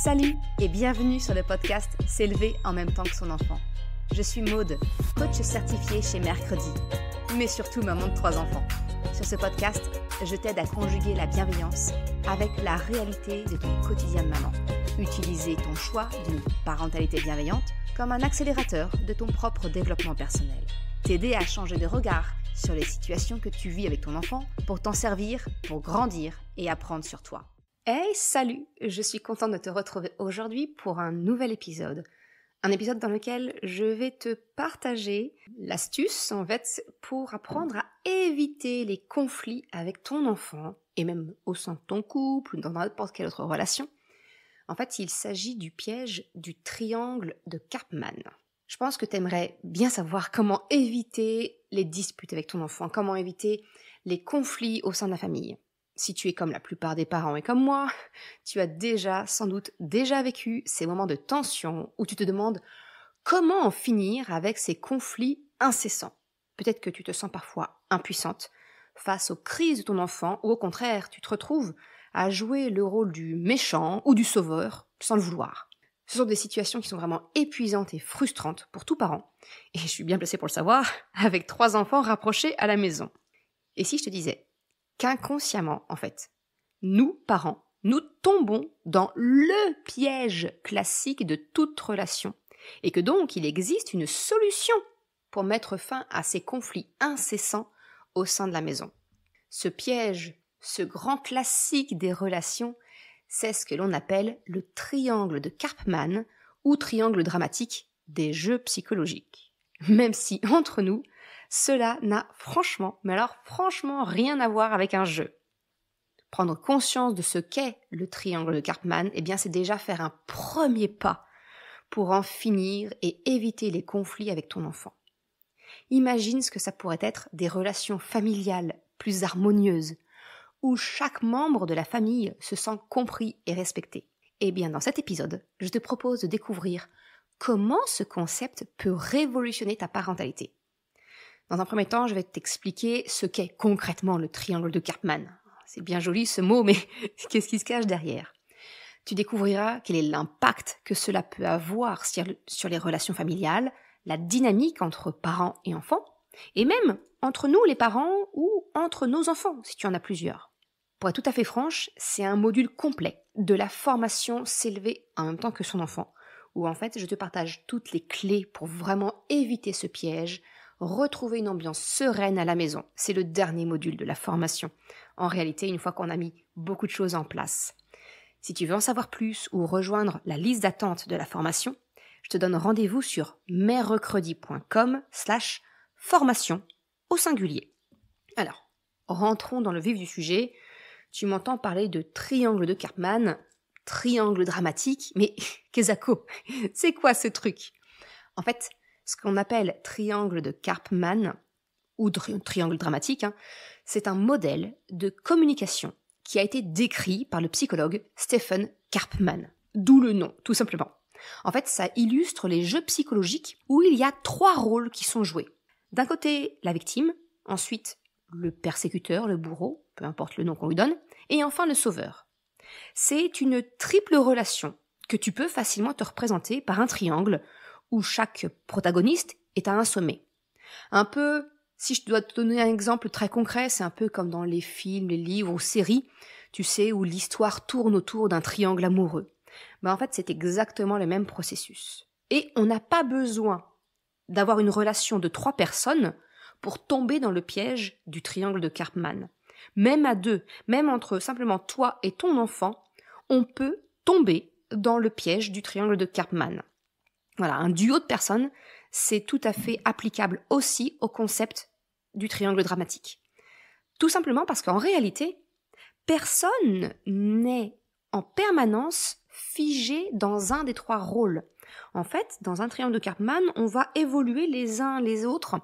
Salut et bienvenue sur le podcast S'élever en même temps que son enfant. Je suis Maude, coach certifiée chez Mercredi, mais surtout maman de 3 enfants. Sur ce podcast, je t'aide à conjuguer la bienveillance avec la réalité de ton quotidien de maman. Utiliser ton choix d'une parentalité bienveillante comme un accélérateur de ton propre développement personnel. T'aider à changer de regard sur les situations que tu vis avec ton enfant pour t'en servir, pour grandir et apprendre sur toi. Hey, salut! Je suis contente de te retrouver aujourd'hui pour un nouvel épisode. Un épisode dans lequel je vais te partager l'astuce, en fait, pour apprendre à éviter les conflits avec ton enfant, et même au sein de ton couple ou dans n'importe quelle autre relation. En fait, il s'agit du piège du triangle de Karpman. Je pense que tu aimerais bien savoir comment éviter les disputes avec ton enfant, comment éviter les conflits au sein de la famille. Si tu es comme la plupart des parents et comme moi, tu as sans doute déjà vécu ces moments de tension où tu te demandes comment en finir avec ces conflits incessants. Peut-être que tu te sens parfois impuissante face aux crises de ton enfant ou au contraire, tu te retrouves à jouer le rôle du méchant ou du sauveur sans le vouloir. Ce sont des situations qui sont vraiment épuisantes et frustrantes pour tout parent. Et je suis bien placée pour le savoir, avec 3 enfants rapprochés à la maison. Et si je te disais qu'inconsciemment, en fait, nous, parents, nous tombons dans le piège classique de toute relation, et que donc il existe une solution pour mettre fin à ces conflits incessants au sein de la maison. Ce piège, ce grand classique des relations, c'est ce que l'on appelle le triangle de Karpman ou triangle dramatique des jeux psychologiques. Même si, entre nous, cela n'a franchement rien à voir avec un jeu. Prendre conscience de ce qu'est le triangle de Karpman, c'est déjà faire un premier pas pour en finir et éviter les conflits avec ton enfant. Imagine ce que ça pourrait être des relations familiales plus harmonieuses, où chaque membre de la famille se sent compris et respecté. Dans cet épisode, je te propose de découvrir comment ce concept peut révolutionner ta parentalité. Dans un premier temps, je vais t'expliquer ce qu'est concrètement le triangle de Karpman. C'est bien joli ce mot, mais qu'est-ce qui se cache derrière ? Tu découvriras quel est l'impact que cela peut avoir sur les relations familiales, la dynamique entre parents et enfants, et même entre nous les parents ou entre nos enfants, si tu en as plusieurs. Pour être tout à fait franche, c'est un module complet de la formation S'élever en même temps que son enfant, où en fait je te partage toutes les clés pour vraiment éviter ce piège, retrouver une ambiance sereine à la maison. C'est le dernier module de la formation. En réalité, une fois qu'on a mis beaucoup de choses en place. Si tu veux en savoir plus ou rejoindre la liste d'attente de la formation, je te donne rendez-vous sur merrecredi.com/formation au singulier. Alors, rentrons dans le vif du sujet. Tu m'entends parler de triangle de Karpman, triangle dramatique, mais Kezako, c'est quoi ce truc ? En fait, ce qu'on appelle triangle de Karpman, ou triangle dramatique, c'est un modèle de communication qui a été décrit par le psychologue Stephen Karpman. D'où le nom, tout simplement. En fait, ça illustre les jeux psychologiques où il y a 3 rôles qui sont joués. D'un côté, la victime, ensuite le persécuteur, le bourreau, peu importe le nom qu'on lui donne, et enfin le sauveur. C'est une triple relation que tu peux facilement te représenter par un triangle où chaque protagoniste est à un sommet. Un peu, si je dois te donner un exemple très concret, c'est un peu comme dans les films, les livres ou séries, tu sais, où l'histoire tourne autour d'un triangle amoureux. En fait, c'est exactement le même processus. Et on n'a pas besoin d'avoir une relation de 3 personnes pour tomber dans le piège du triangle de Karpman. Même à 2, même entre simplement toi et ton enfant, on peut tomber dans le piège du triangle de Karpman. Voilà, un duo de personnes, c'est tout à fait applicable aussi au concept du triangle dramatique. Tout simplement parce qu'en réalité, personne n'est en permanence figé dans un des 3 rôles. En fait, dans un triangle de Karpman, on va évoluer les uns les autres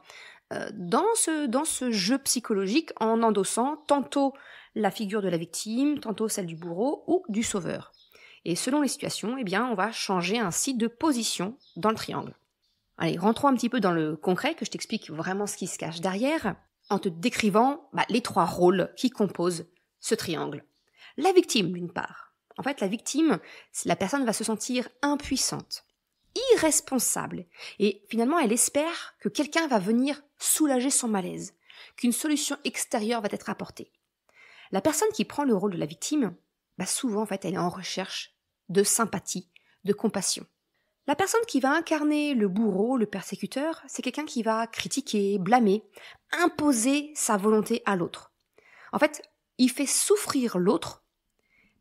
dans ce jeu psychologique en endossant tantôt la figure de la victime, tantôt celle du bourreau ou du sauveur. Et selon les situations, on va changer ainsi de position dans le triangle. Allez, rentrons un petit peu dans le concret, que je t'explique vraiment ce qui se cache derrière, en te décrivant les 3 rôles qui composent ce triangle. La victime, d'une part. En fait, la victime, la personne va se sentir impuissante, irresponsable, et finalement, elle espère que quelqu'un va venir soulager son malaise, qu'une solution extérieure va être apportée. La personne qui prend le rôle de la victime, souvent, en fait, elle est en recherche de sympathie, de compassion. La personne qui va incarner le bourreau, le persécuteur, c'est quelqu'un qui va critiquer, blâmer, imposer sa volonté à l'autre. En fait, il fait souffrir l'autre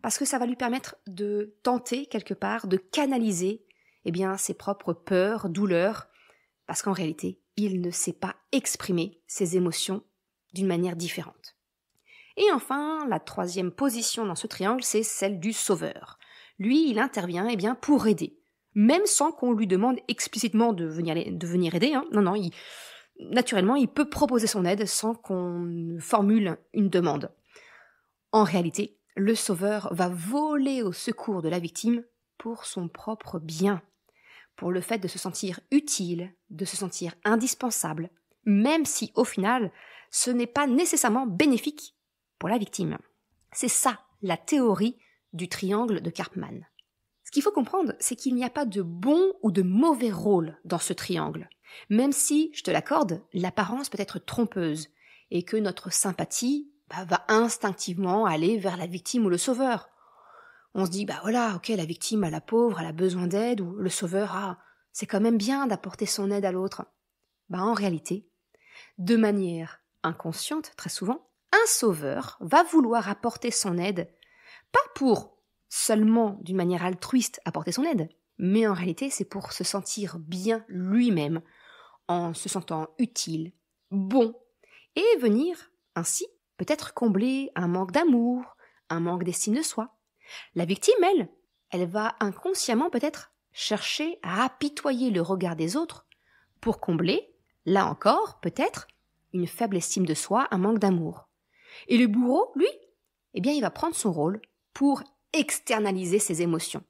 parce que ça va lui permettre de tenter quelque part, de canaliser ses propres peurs, douleurs, parce qu'en réalité, il ne sait pas exprimer ses émotions d'une manière différente. Et enfin, la troisième position dans ce triangle, c'est celle du sauveur. Lui, il intervient pour aider, même sans qu'on lui demande explicitement de venir aider. Non, naturellement, il peut proposer son aide sans qu'on formule une demande. En réalité, le sauveur va voler au secours de la victime pour son propre bien, pour le fait de se sentir utile, de se sentir indispensable, même si au final, ce n'est pas nécessairement bénéfique pour la victime. C'est ça, la théorie du triangle de Karpman. Ce qu'il faut comprendre, c'est qu'il n'y a pas de bon ou de mauvais rôle dans ce triangle. Même si, je te l'accorde, l'apparence peut être trompeuse et que notre sympathie va instinctivement aller vers la victime ou le sauveur. On se dit, la victime, la pauvre, elle a besoin d'aide, ou le sauveur, c'est quand même bien d'apporter son aide à l'autre. En réalité, de manière inconsciente, très souvent, un sauveur va vouloir apporter son aide, pas pour seulement d'une manière altruiste apporter son aide, mais en réalité c'est pour se sentir bien lui-même, en se sentant utile, bon, et venir ainsi peut-être combler un manque d'amour, un manque d'estime de soi. La victime, elle va inconsciemment peut-être chercher à apitoyer le regard des autres pour combler, là encore, peut-être, une faible estime de soi, un manque d'amour. Et le bourreau, lui, il va prendre son rôle pour externaliser ses émotions,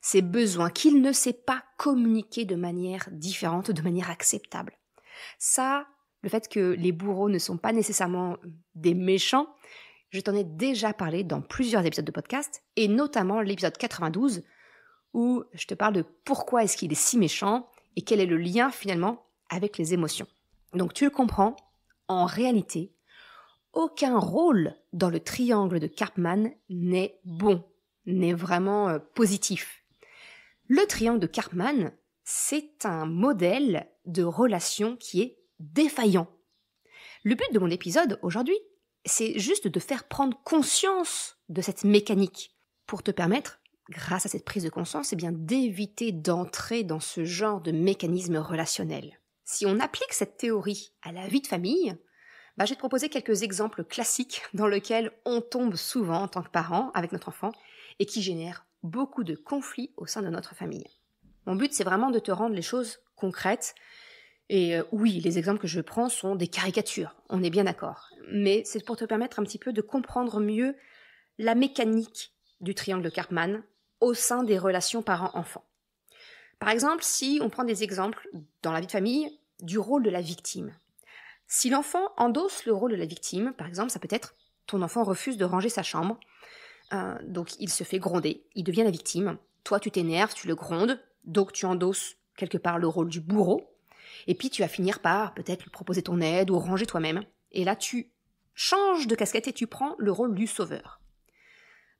ses besoins qu'il ne sait pas communiquer de manière différente, de manière acceptable. Ça, le fait que les bourreaux ne sont pas nécessairement des méchants, je t'en ai déjà parlé dans plusieurs épisodes de podcast, et notamment l'épisode 92, où je te parle de pourquoi est-ce qu'il est si méchant et quel est le lien finalement avec les émotions. Donc tu le comprends, en réalité, aucun rôle dans le triangle de Karpman n'est bon, n'est vraiment positif. Le triangle de Karpman, c'est un modèle de relation qui est défaillant. Le but de mon épisode aujourd'hui, c'est juste de faire prendre conscience de cette mécanique pour te permettre, grâce à cette prise de conscience, d'éviter d'entrer dans ce genre de mécanisme relationnel. Si on applique cette théorie à la vie de famille, je vais te proposer quelques exemples classiques dans lesquels on tombe souvent en tant que parent avec notre enfant et qui génèrent beaucoup de conflits au sein de notre famille. Mon but, c'est vraiment de te rendre les choses concrètes. Et oui, les exemples que je prends sont des caricatures, on est bien d'accord. Mais c'est pour te permettre un petit peu de comprendre mieux la mécanique du triangle de Karpman au sein des relations parents-enfants. Par exemple, si on prend des exemples dans la vie de famille du rôle de la victime. Si l'enfant endosse le rôle de la victime, par exemple, ça peut être ton enfant refuse de ranger sa chambre, donc il se fait gronder, il devient la victime. Toi, tu t'énerves, tu le grondes, donc tu endosses quelque part le rôle du bourreau, et puis tu vas finir par peut-être lui proposer ton aide ou ranger toi-même. Et là, tu changes de casquette et tu prends le rôle du sauveur.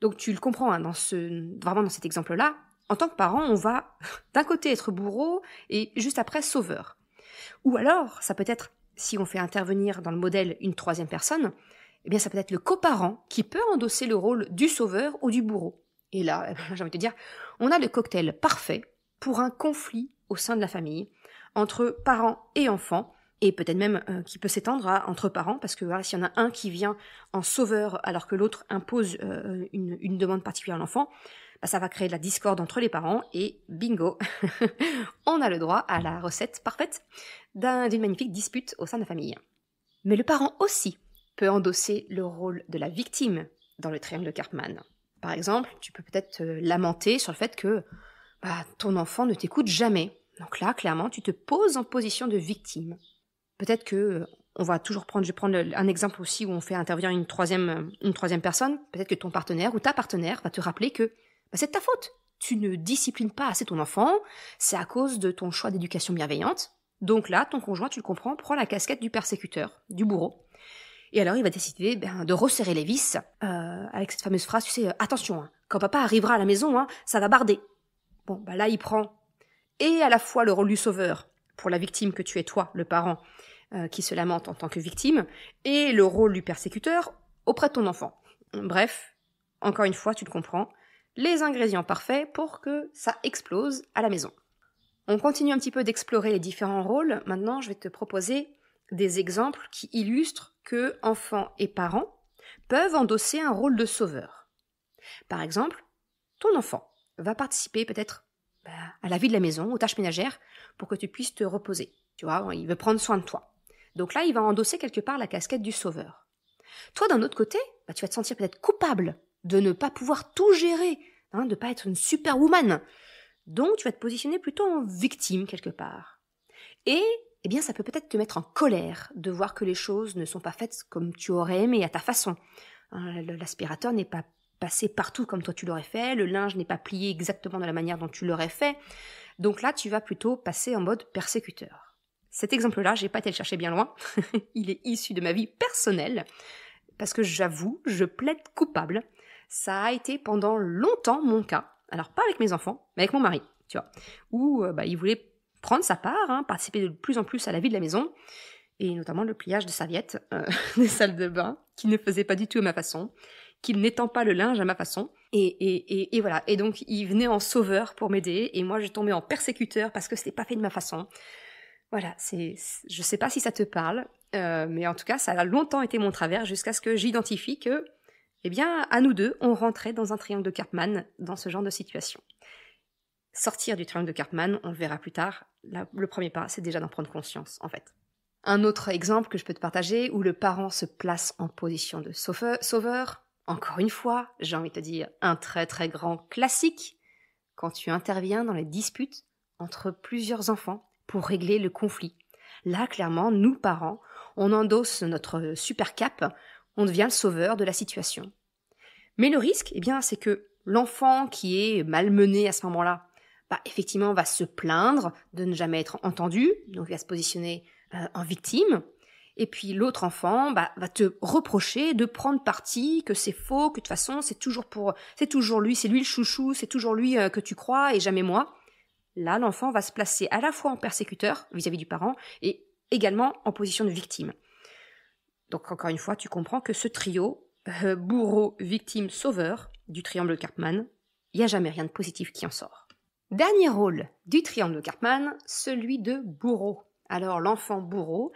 Donc tu le comprends, vraiment dans cet exemple-là, en tant que parent, on va d'un côté être bourreau et juste après sauveur. Ou alors, ça peut être, si on fait intervenir dans le modèle une troisième personne, ça peut être le coparent qui peut endosser le rôle du sauveur ou du bourreau. Et là, j'ai envie de te dire, on a le cocktail parfait pour un conflit au sein de la famille, entre parents et enfants, et peut-être même qui peut s'étendre à entre parents, parce que voilà, s'il y en a un qui vient en sauveur alors que l'autre impose une demande particulière à l'enfant, ça va créer de la discorde entre les parents, et bingo, on a le droit à la recette parfaite d'une magnifique dispute au sein de la famille. Mais le parent aussi peut endosser le rôle de la victime dans le triangle de Karpman. Par exemple, tu peux peut-être te lamenter sur le fait que ton enfant ne t'écoute jamais. Donc là, clairement, tu te poses en position de victime. Peut-être que, je vais prendre un exemple aussi où on fait intervenir une troisième personne. Peut-être que ton partenaire ou ta partenaire va te rappeler que c'est de ta faute. Tu ne disciplines pas assez ton enfant, c'est à cause de ton choix d'éducation bienveillante. Donc là, ton conjoint, tu le comprends, prend la casquette du persécuteur, du bourreau. Et alors, il va décider de resserrer les vis avec cette fameuse phrase, tu sais, attention, hein, quand papa arrivera à la maison, hein, ça va barder. Bon, là, il prend et à la fois le rôle du sauveur pour la victime que tu es toi, le parent, qui se lamente en tant que victime, et le rôle du persécuteur auprès de ton enfant. Bref, encore une fois, tu le comprends, les ingrédients parfaits pour que ça explose à la maison. On continue un petit peu d'explorer les différents rôles. Maintenant, je vais te proposer des exemples qui illustrent que enfants et parents peuvent endosser un rôle de sauveur. Par exemple, ton enfant va participer peut-être à la vie de la maison, aux tâches ménagères, pour que tu puisses te reposer. Tu vois, il veut prendre soin de toi. Donc là, il va endosser quelque part la casquette du sauveur. Toi, d'un autre côté, tu vas te sentir peut-être coupable de ne pas pouvoir tout gérer, de ne pas être une superwoman. Donc, tu vas te positionner plutôt en victime quelque part. Et, ça peut peut-être te mettre en colère de voir que les choses ne sont pas faites comme tu aurais aimé, à ta façon. L'aspirateur n'est pas passé partout comme toi tu l'aurais fait, le linge n'est pas plié exactement de la manière dont tu l'aurais fait. Donc là, tu vas plutôt passer en mode persécuteur. Cet exemple-là, j'ai pas été le chercher bien loin. Il est issu de ma vie personnelle. Parce que j'avoue, je plaide coupable. Ça a été pendant longtemps mon cas. Alors pas avec mes enfants, mais avec mon mari, tu vois. Où il voulait prendre sa part, participer de plus en plus à la vie de la maison. Et notamment le pliage de serviettes des salles de bain, qu'il ne faisait pas du tout à ma façon. Qu'il n'étend pas le linge à ma façon. Et voilà. Et donc, il venait en sauveur pour m'aider. Et moi, je tombais en persécuteur parce que c'était pas fait de ma façon. Voilà. Je sais pas si ça te parle. Mais en tout cas, ça a longtemps été mon travers jusqu'à ce que j'identifie que, à nous deux, on rentrait dans un triangle de Karpman dans ce genre de situation. Sortir du triangle de Karpman, on le verra plus tard. Le premier pas, c'est déjà d'en prendre conscience, en fait. Un autre exemple que je peux te partager où le parent se place en position de sauveur. Encore une fois, j'ai envie de te dire un très très grand classique quand tu interviens dans les disputes entre plusieurs enfants pour régler le conflit. Là, clairement, nous, parents, on endosse notre super cape, on devient le sauveur de la situation. Mais le risque, c'est que l'enfant qui est malmené à ce moment-là, effectivement, va se plaindre de ne jamais être entendu, donc il va se positionner en victime. Et puis l'autre enfant va te reprocher de prendre parti, que c'est faux, que de toute façon c'est toujours lui, c'est lui le chouchou, c'est toujours lui que tu crois et jamais moi. Là, l'enfant va se placer à la fois en persécuteur vis-à-vis du parent et également en position de victime. Donc encore une fois, tu comprends que ce trio, bourreau, victime, sauveur, du triangle de Karpman, il n'y a jamais rien de positif qui en sort. Dernier rôle du triangle de Karpman, celui de bourreau. Alors l'enfant bourreau,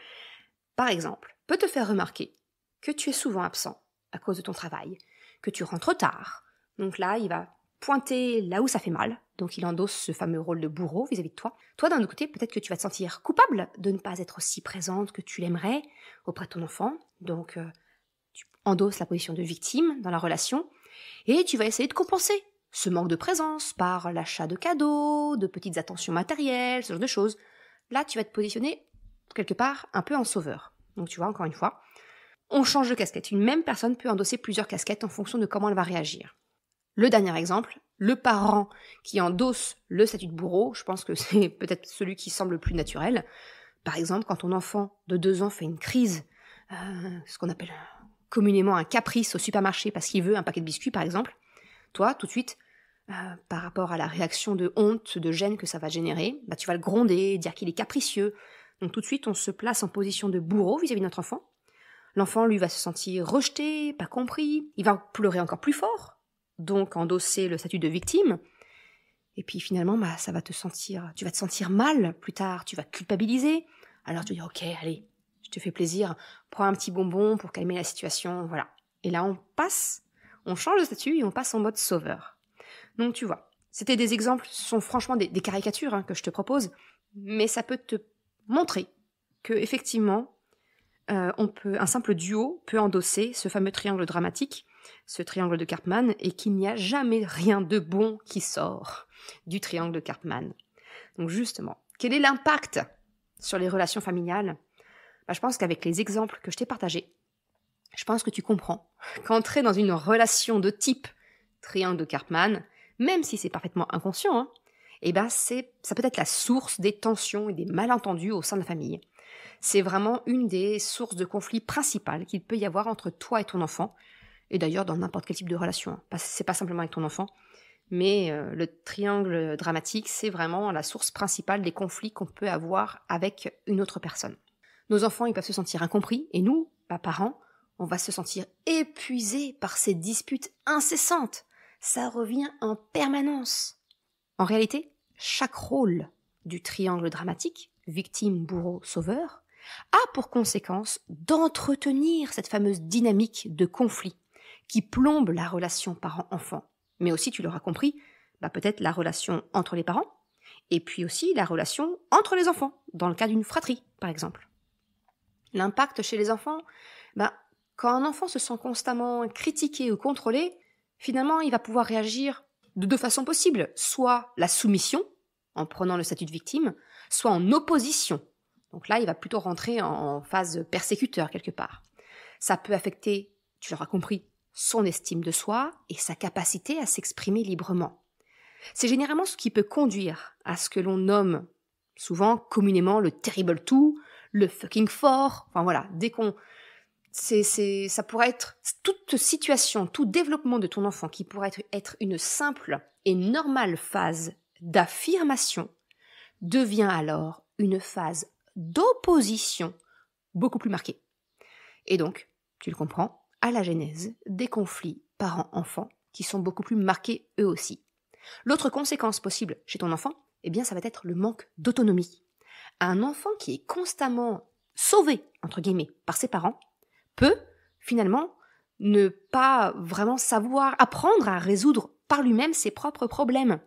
par exemple, peut te faire remarquer que tu es souvent absent à cause de ton travail, que tu rentres tard. Donc là, il va pointer là où ça fait mal. Donc il endosse ce fameux rôle de bourreau vis-à-vis de toi. Toi, d'un autre côté, peut-être que tu vas te sentir coupable de ne pas être aussi présente que tu l'aimerais auprès de ton enfant. Donc tu endosses la position de victime dans la relation et tu vas essayer de compenser ce manque de présence par l'achat de cadeaux, de petites attentions matérielles, ce genre de choses. Là, tu vas te positionner quelque part un peu en sauveur. Donc tu vois, encore une fois, on change de casquette. Une même personne peut endosser plusieurs casquettes en fonction de comment elle va réagir. Le dernier exemple, le parent qui endosse le statut de bourreau, je pense que c'est peut-être celui qui semble le plus naturel. Par exemple, quand ton enfant de 2 ans fait une crise, ce qu'on appelle communément un caprice au supermarché parce qu'il veut un paquet de biscuits par exemple, toi, tout de suite, par rapport à la réaction de honte, de gêne que ça va générer, tu vas le gronder, dire qu'il est capricieux. Donc tout de suite, on se place en position de bourreau vis-à-vis de notre enfant. L'enfant, lui, va se sentir rejeté, pas compris, il va pleurer encore plus fort, donc endosser le statut de victime. Et puis finalement, tu vas te sentir mal plus tard, tu vas culpabiliser. Alors tu vas dire, ok, allez, je te fais plaisir, prends un petit bonbon pour calmer la situation, voilà. Et là, on change de statut et on passe en mode sauveur. Donc tu vois, c'était des exemples, ce sont franchement des caricatures que je te propose, mais ça peut te montrer que effectivement, un simple duo peut endosser ce fameux triangle dramatique, ce triangle de Karpman, et qu'il n'y a jamais rien de bon qui sort du triangle de Karpman. Donc justement, quel est l'impact sur les relations familiales ? Je pense qu'avec les exemples que je t'ai partagés, je pense que tu comprends qu'entrer dans une relation de type triangle de Karpman, même si c'est parfaitement inconscient, ça peut être la source des tensions et des malentendus au sein de la famille. C'est vraiment une des sources de conflits principales qu'il peut y avoir entre toi et ton enfant, et d'ailleurs dans n'importe quel type de relation. C'est pas simplement avec ton enfant, mais le triangle dramatique, c'est vraiment la source principale des conflits qu'on peut avoir avec une autre personne. Nos enfants, ils peuvent se sentir incompris, et nous, parents, on va se sentir épuisés par ces disputes incessantes. Ça revient en permanence. En réalité, chaque rôle du triangle dramatique, victime, bourreau, sauveur, a pour conséquence d'entretenir cette fameuse dynamique de conflit qui plombe la relation parent-enfant. Mais aussi, tu l'auras compris, peut-être la relation entre les parents, et puis aussi la relation entre les enfants, dans le cas d'une fratrie, par exemple. L'impact chez les enfants, quand un enfant se sent constamment critiqué ou contrôlé, finalement, il va pouvoir réagir de deux façons possibles. Soit la soumission, en prenant le statut de victime, soit en opposition. Donc là, il va plutôt rentrer en phase persécuteur quelque part. Ça peut affecter, tu l'auras compris, son estime de soi et sa capacité à s'exprimer librement. C'est généralement ce qui peut conduire à ce que l'on nomme souvent communément le terrible two, le fucking four, ça pourrait être toute situation, tout développement de ton enfant qui pourrait être une simple et normale phase d'affirmation devient alors une phase d'opposition beaucoup plus marquée. Et donc, tu le comprends, à la genèse des conflits parents-enfants qui sont beaucoup plus marqués eux aussi. L'autre conséquence possible chez ton enfant, ça va être le manque d'autonomie. Un enfant qui est constamment sauvé, entre guillemets, par ses parents, peut finalement ne pas vraiment savoir apprendre à résoudre par lui-même ses propres problèmes.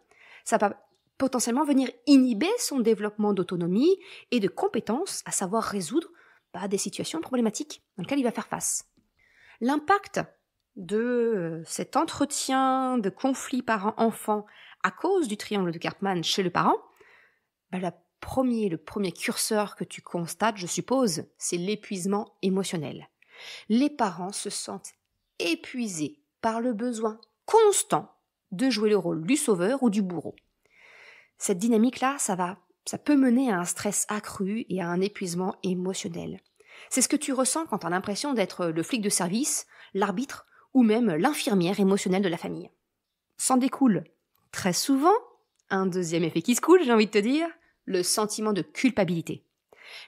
Ça va potentiellement venir inhiber son développement d'autonomie et de compétences à savoir résoudre des situations problématiques dans lesquelles il va faire face. L'impact de cet entretien de conflit parent-enfant à cause du triangle de Karpman chez le parent, le premier curseur que tu constates, je suppose, c'est l'épuisement émotionnel. Les parents se sentent épuisés par le besoin constant de jouer le rôle du sauveur ou du bourreau. Cette dynamique-là, ça peut mener à un stress accru et à un épuisement émotionnel. C'est ce que tu ressens quand tu as l'impression d'être le flic de service, l'arbitre ou même l'infirmière émotionnelle de la famille. S'en découle très souvent un deuxième effet qui se coule, j'ai envie de te dire, le sentiment de culpabilité.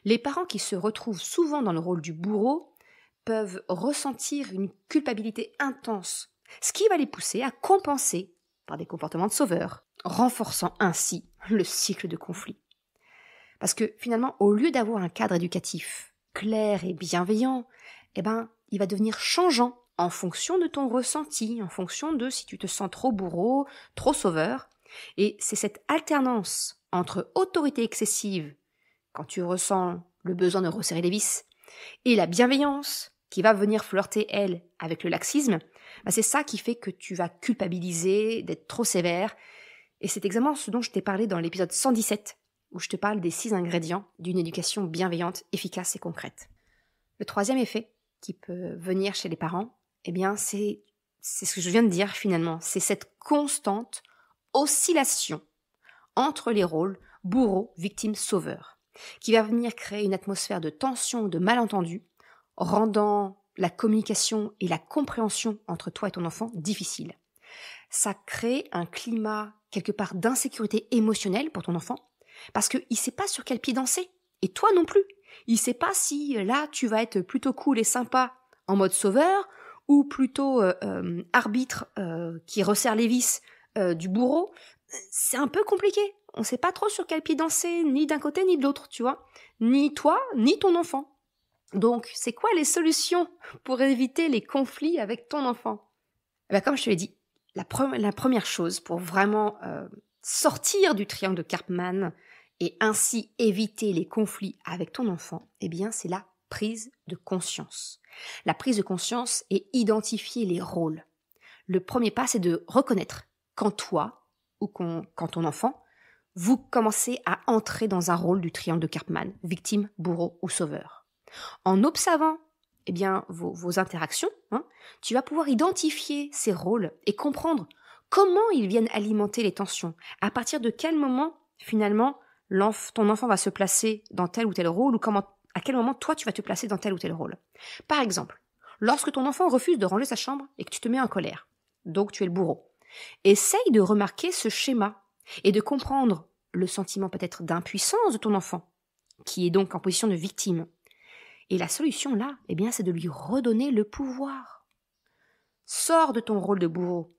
Les parents qui se retrouvent souvent dans le rôle du bourreau peuvent ressentir une culpabilité intense, ce qui va les pousser à compenser par des comportements de sauveur, renforçant ainsi le cycle de conflit. Parce que finalement, au lieu d'avoir un cadre éducatif clair et bienveillant, il va devenir changeant en fonction de ton ressenti, en fonction de si tu te sens trop bourreau, trop sauveur. Et c'est cette alternance entre autorité excessive, quand tu ressens le besoin de resserrer les vis, et la bienveillance, qui va venir flirter, elle, avec le laxisme, c'est ça qui fait que tu vas culpabiliser, d'être trop sévère. Et c'est exactement ce dont je t'ai parlé dans l'épisode 117, où je te parle des 6 ingrédients d'une éducation bienveillante, efficace et concrète. Le troisième effet qui peut venir chez les parents, c'est ce que je viens de dire finalement, c'est cette constante oscillation entre les rôles bourreau, victime, sauveur, qui va venir créer une atmosphère de tension, de malentendu, rendant la communication et la compréhension entre toi et ton enfant difficile. Ça crée un climat quelque part d'insécurité émotionnelle pour ton enfant, parce qu'il ne sait pas sur quel pied danser, et toi non plus. Il ne sait pas si là tu vas être plutôt cool et sympa en mode sauveur, ou plutôt arbitre qui resserre les vis du bourreau. C'est un peu compliqué. On ne sait pas trop sur quel pied danser, ni d'un côté ni de l'autre, tu vois. Ni toi, ni ton enfant. Donc, c'est quoi les solutions pour éviter les conflits avec ton enfant ? Comme je te l'ai dit, la première chose pour vraiment sortir du triangle de Karpman et ainsi éviter les conflits avec ton enfant, c'est la prise de conscience. La prise de conscience et identifier les rôles. Le premier pas, c'est de reconnaître quand toi ou quand ton enfant, vous commencez à entrer dans un rôle du triangle de Karpman, victime, bourreau ou sauveur. En observant vos interactions, tu vas pouvoir identifier ces rôles et comprendre Comment ils viennent alimenter les tensions? À partir de quel moment, finalement, ton enfant va se placer dans tel ou tel rôle ou à quel moment toi tu vas te placer dans tel ou tel rôle? Par exemple, lorsque ton enfant refuse de ranger sa chambre et que tu te mets en colère, donc tu es le bourreau, essaye de remarquer ce schéma et de comprendre le sentiment peut-être d'impuissance de ton enfant, qui est donc en position de victime. Et la solution là, c'est de lui redonner le pouvoir. Sors de ton rôle de bourreau,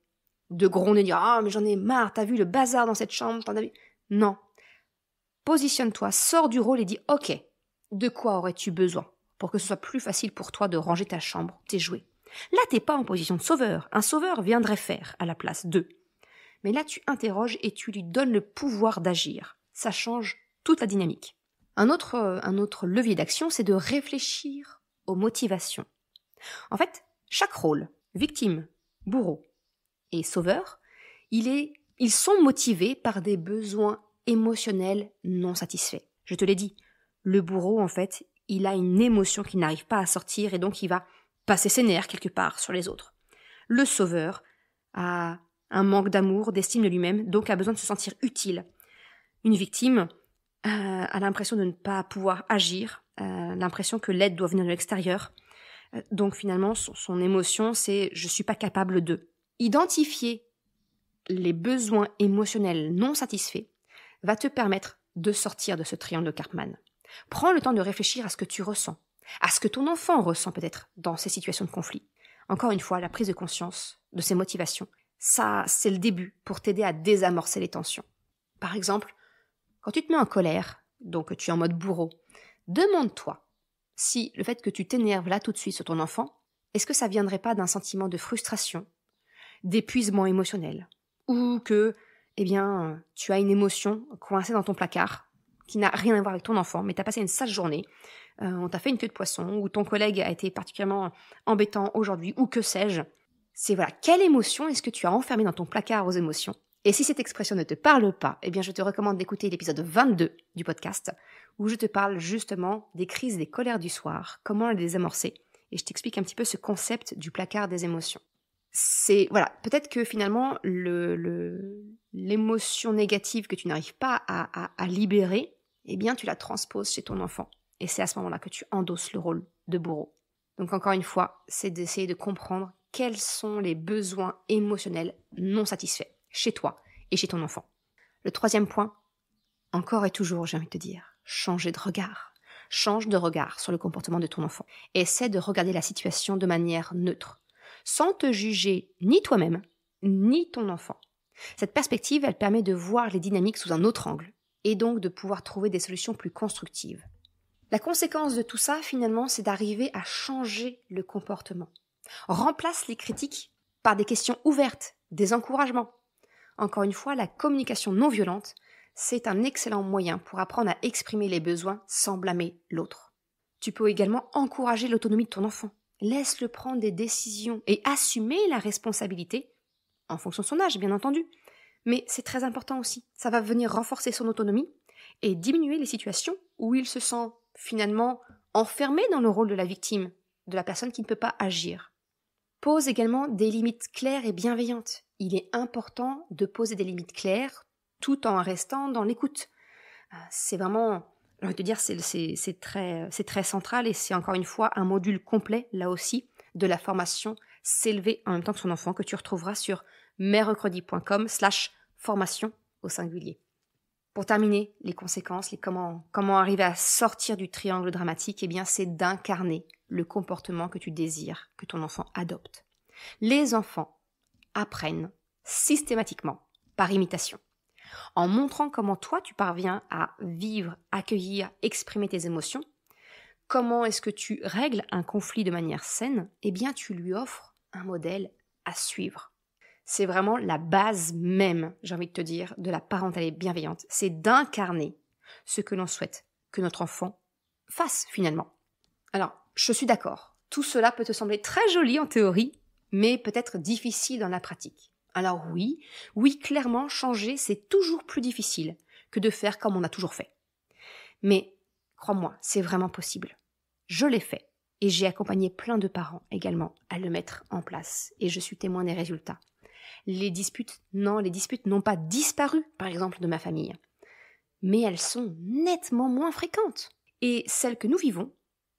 de gronder, de dire « Ah, mais j'en ai marre, t'as vu le bazar dans cette chambre, t'en as vu ?» Non. Positionne-toi, sors du rôle et dis « Ok, de quoi aurais-tu besoin pour que ce soit plus facile pour toi de ranger ta chambre, tes jouets ?» Là, t'es pas en position de sauveur. Un sauveur viendrait faire à la place d'eux. Mais là, tu interroges et tu lui donnes le pouvoir d'agir. Ça change toute la dynamique. Un autre levier d'action, c'est de réfléchir aux motivations. En fait, chaque rôle, victime, bourreau et sauveur, ils sont motivés par des besoins émotionnels non satisfaits. Je te l'ai dit, le bourreau, en fait, il a une émotion qui n'arrive pas à sortir et donc il va passer ses nerfs quelque part sur les autres. Le sauveur a un manque d'amour, d'estime de lui-même, donc a besoin de se sentir utile. Une victime a l'impression de ne pas pouvoir agir, l'impression que l'aide doit venir de l'extérieur. Donc finalement, son émotion, c'est « je ne suis pas capable de ». Identifier les besoins émotionnels non satisfaits va te permettre de sortir de ce triangle de Karpman. Prends le temps de réfléchir à ce que tu ressens, à ce que ton enfant ressent peut-être dans ces situations de conflit. Encore une fois, la prise de conscience de ses motivations, ça, c'est le début pour t'aider à désamorcer les tensions. Par exemple, quand tu te mets en colère, donc tu es en mode bourreau, demande-toi si le fait que tu t'énerves là tout de suite sur ton enfant, est-ce que ça viendrait pas d'un sentiment de frustration, d'épuisement émotionnel, ou que, tu as une émotion coincée dans ton placard qui n'a rien à voir avec ton enfant, mais tu as passé une sale journée, on t'a fait une queue de poisson, ou ton collègue a été particulièrement embêtant aujourd'hui, ou que sais-je. C'est quelle émotion est-ce que tu as enfermée dans ton placard aux émotions? Et si cette expression ne te parle pas, je te recommande d'écouter l'épisode 22 du podcast, où je te parle justement des crises et des colères du soir, comment les désamorcer, et je t'explique un petit peu ce concept du placard des émotions. Peut-être que finalement, l'émotion négative que tu n'arrives pas à libérer, tu la transposes chez ton enfant. Et c'est à ce moment-là que tu endosses le rôle de bourreau. Donc encore une fois, c'est d'essayer de comprendre quels sont les besoins émotionnels non satisfaits chez toi et chez ton enfant. Le troisième point, encore et toujours, j'ai envie de te dire, changer de regard. Change de regard sur le comportement de ton enfant. Essaie de regarder la situation de manière neutre, sans te juger ni toi-même, ni ton enfant. Cette perspective, elle permet de voir les dynamiques sous un autre angle, et donc de pouvoir trouver des solutions plus constructives. La conséquence de tout ça, finalement, c'est d'arriver à changer le comportement. Remplace les critiques par des questions ouvertes, des encouragements. Encore une fois, la communication non violente, c'est un excellent moyen pour apprendre à exprimer les besoins sans blâmer l'autre. Tu peux également encourager l'autonomie de ton enfant. Laisse-le prendre des décisions et assumer la responsabilité, en fonction de son âge, bien entendu. Mais c'est très important aussi. Ça va venir renforcer son autonomie et diminuer les situations où il se sent finalement enfermé dans le rôle de la victime, de la personne qui ne peut pas agir. Pose également des limites claires et bienveillantes. Il est important de poser des limites claires tout en restant dans l'écoute. C'est vraiment, j'ai envie de te dire, c'est très central et c'est encore une fois un module complet, là aussi, de la formation S'élever en même temps que son enfant que tu retrouveras sur merrecredi.com/formation au singulier. Pour terminer, les conséquences, comment arriver à sortir du triangle dramatique, c'est d'incarner le comportement que tu désires que ton enfant adopte. Les enfants apprennent systématiquement par imitation. En montrant comment toi tu parviens à vivre, accueillir, exprimer tes émotions, comment est-ce que tu règles un conflit de manière saine, tu lui offres un modèle à suivre. C'est vraiment la base même, j'ai envie de te dire, de la parentalité bienveillante. C'est d'incarner ce que l'on souhaite que notre enfant fasse finalement. Alors, je suis d'accord. Tout cela peut te sembler très joli en théorie, mais peut-être difficile dans la pratique. Alors oui, clairement, changer, c'est toujours plus difficile que de faire comme on a toujours fait. Mais, crois-moi, c'est vraiment possible. Je l'ai fait et j'ai accompagné plein de parents également à le mettre en place et je suis témoin des résultats. Les disputes n'ont pas disparu, par exemple, de ma famille. Mais elles sont nettement moins fréquentes. Et celles que nous vivons,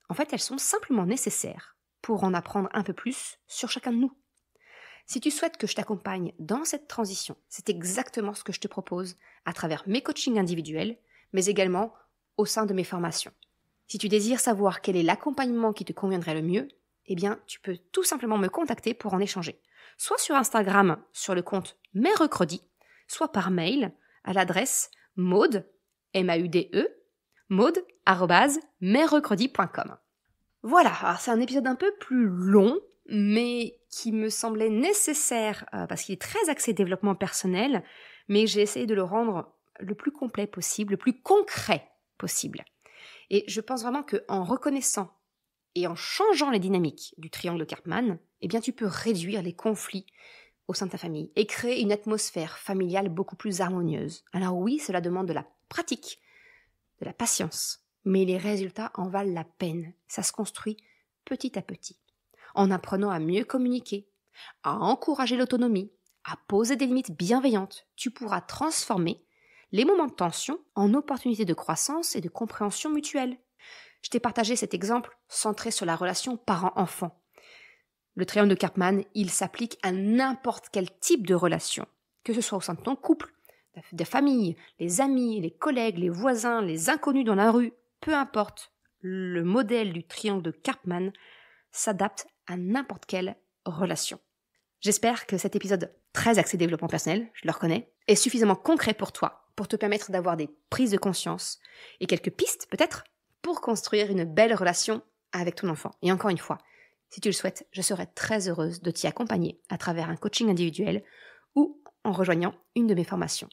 en fait, elles sont simplement nécessaires pour en apprendre un peu plus sur chacun de nous. Si tu souhaites que je t'accompagne dans cette transition, c'est exactement ce que je te propose à travers mes coachings individuels, mais également au sein de mes formations. Si tu désires savoir quel est l'accompagnement qui te conviendrait le mieux, eh bien, tu peux tout simplement me contacter pour en échanger. Soit sur Instagram, sur le compte Mercredi, soit par mail à l'adresse Maude, M-A-U-D-E, maude@mercredi.com. Voilà, alors c'est un épisode un peu plus long, mais qui me semblait nécessaire parce qu'il est très axé développement personnel, mais j'ai essayé de le rendre le plus complet possible, le plus concret possible. Et je pense vraiment qu'en reconnaissant et en changeant les dynamiques du triangle Karpman, eh bien tu peux réduire les conflits au sein de ta famille et créer une atmosphère familiale beaucoup plus harmonieuse. Alors oui, cela demande de la pratique, de la patience, mais les résultats en valent la peine. Ça se construit petit à petit, en apprenant à mieux communiquer, à encourager l'autonomie, à poser des limites bienveillantes. Tu pourras transformer les moments de tension en opportunités de croissance et de compréhension mutuelle. Je t'ai partagé cet exemple centré sur la relation parent-enfant. Le triangle de Karpman, il s'applique à n'importe quel type de relation, que ce soit au sein de ton couple, de famille, les amis, les collègues, les voisins, les inconnus dans la rue, peu importe, le modèle du triangle de Karpman s'adapte à n'importe quelle relation. J'espère que cet épisode très axé développement personnel, je le reconnais, est suffisamment concret pour toi, pour te permettre d'avoir des prises de conscience et quelques pistes peut-être pour construire une belle relation avec ton enfant. Et encore une fois, si tu le souhaites, je serai très heureuse de t'y accompagner à travers un coaching individuel ou en rejoignant une de mes formations.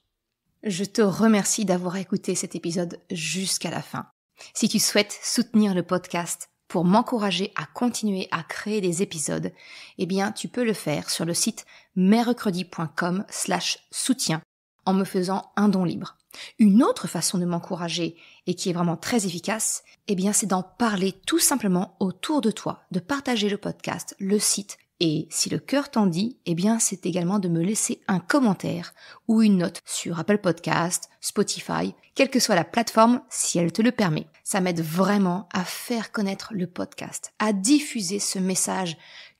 Je te remercie d'avoir écouté cet épisode jusqu'à la fin. Si tu souhaites soutenir le podcast pour m'encourager à continuer à créer des épisodes, eh bien, tu peux le faire sur le site mercredi.com/soutien en me faisant un don libre. Une autre façon de m'encourager et qui est vraiment très efficace, eh bien, c'est d'en parler tout simplement autour de toi, de partager le podcast, le site. Et si le cœur t'en dit, eh bien, c'est également de me laisser un commentaire ou une note sur Apple Podcast, Spotify, quelle que soit la plateforme, si elle te le permet. Ça m'aide vraiment à faire connaître le podcast, à diffuser ce message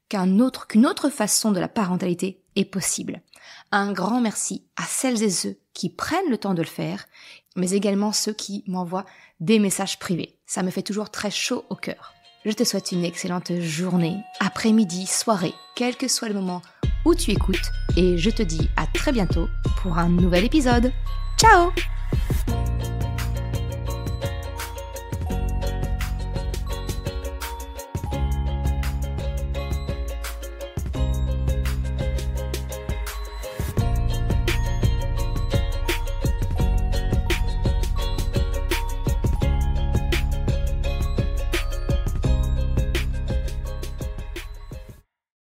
qu'une autre façon de la parentalité est possible. Un grand merci à celles et ceux qui prennent le temps de le faire, mais également ceux qui m'envoient des messages privés. Ça me fait toujours très chaud au cœur. Je te souhaite une excellente journée, après-midi, soirée, quel que soit le moment où tu écoutes, et je te dis à très bientôt pour un nouvel épisode. Ciao!